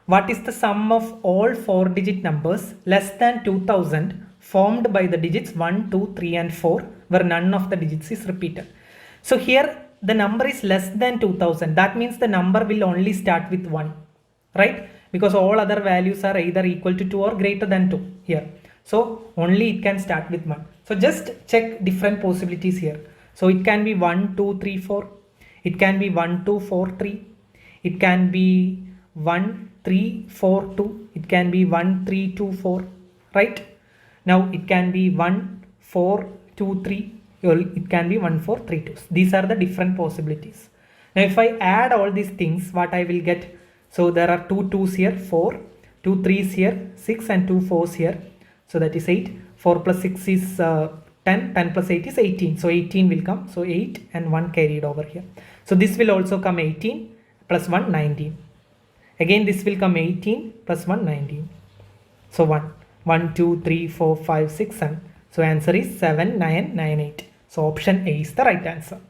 What is the sum of all 4-digit numbers less than 2000 formed by the digits 1, 2, 3 and 4 where none of the digits is repeated? So here the number is less than 2000. That means the number will only start with 1, right? Because all other values are either equal to 2 or greater than 2 here. So only it can start with 1. So just check different possibilities here. So it can be 1, 2, 3, 4. It can be 1, 2, 4, 3. It can be 1, 3, 4, 2. It can be 1, 3, 2, 4. Right? Now it can be 1, 4, 2, 3. It can be 1, 4, 3, 2. These are the different possibilities. Now if I add all these things, what I will get? So there are 2 2s here, 4, 2 3s here, 6 and 2 4s here. So that is 8. 4 plus 6 is 10. 10 plus 8 is 18. So 18 will come. So 8 and 1 carried over here. So this will also come 18 plus 1, 19. Again this will come 18 plus 1, 19. So 1, 1, 2, 3, 4, 5, 6, 7. So answer is 7, 9, 9, 8. So option A is the right answer.